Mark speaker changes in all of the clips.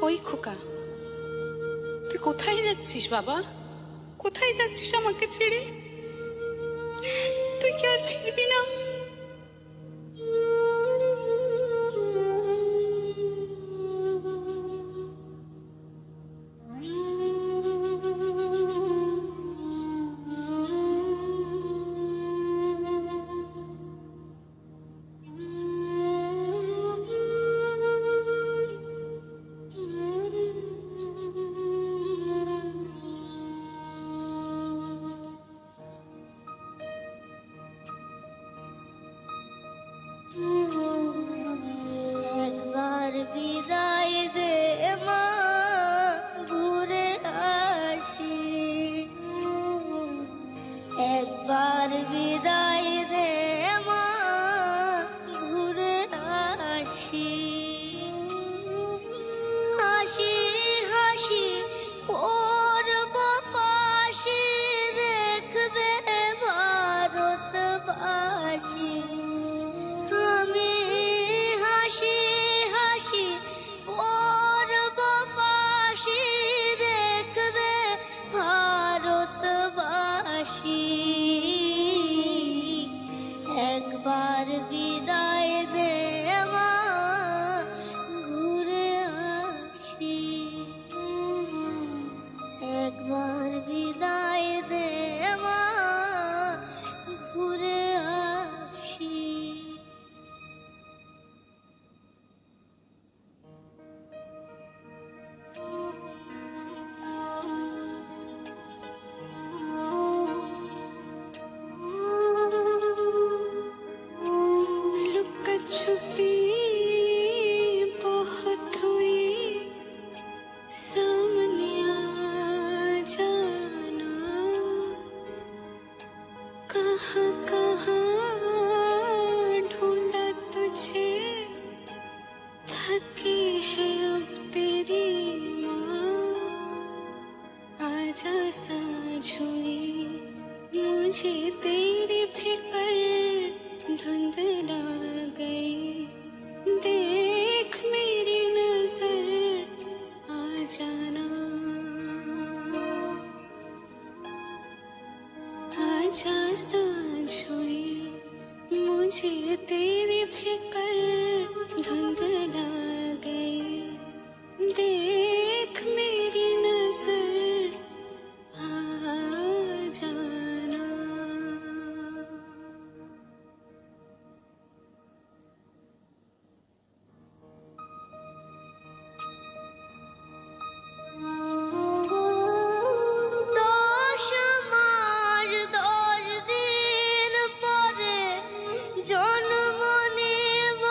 Speaker 1: ওই খোকা, তুই কোথায় যাচ্ছিস বাবা? কোথায় যাচ্ছিস আমাকে ছেড়ে? তুই কি আর ফিরবি না?
Speaker 2: একবার বিদায় দে মা, ঘুরে আসি। একবার বিদায় দে মা, ঘুরে আসি। হাসি হাসি করব ফাঁসি, দেখবে ভারতবাসী। আমি হাসি হাসি করব ফাঁসি, দেখবে ভারতবাসী। একবার বিদায় দে মা, ঘুরে আসি। একবার বিদায় দে মা, ঘুরে আসি।
Speaker 1: लुका छुपी बहुत हुई, सामने आ जाना। कहाँ कहाँ ढूंढा तुझे, थकी है अब तेरी माँ। आजा साँझ हुई, मुझे तेरी फिक्र धुंधला गई। देख मेरी नजर आ जाना। आजा साँझ हुई, मुझे तेरी फिक्र धुंधला गई। देख मेरी नजर आ जाना।
Speaker 2: দশ মাস 10 দিন পরে জন্ম নেব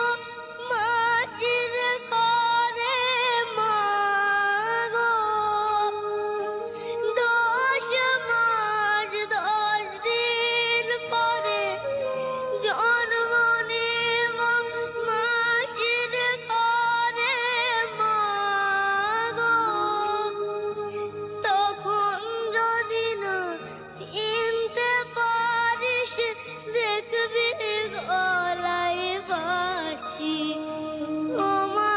Speaker 2: মাটির করে মা গো। 10 মাস 10 দিন পরে জন্ম নেব মাটির করে মা গো। তখন যদি না চিনতে পারিস, দেখবি গলায় বাঁশি। ও মা,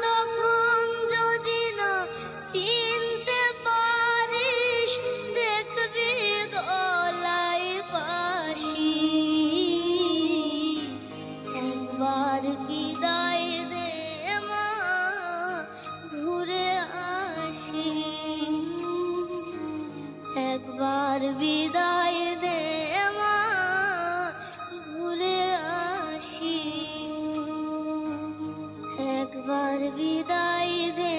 Speaker 2: তখন যদি না চিনতে পারিস, দেখবি গলায় বাঁশি। একবার বিদায় দে মা, ঘুরে আসি। একবার বিদায় দে মা, ঘুরে আসি। একবার বিদায় দে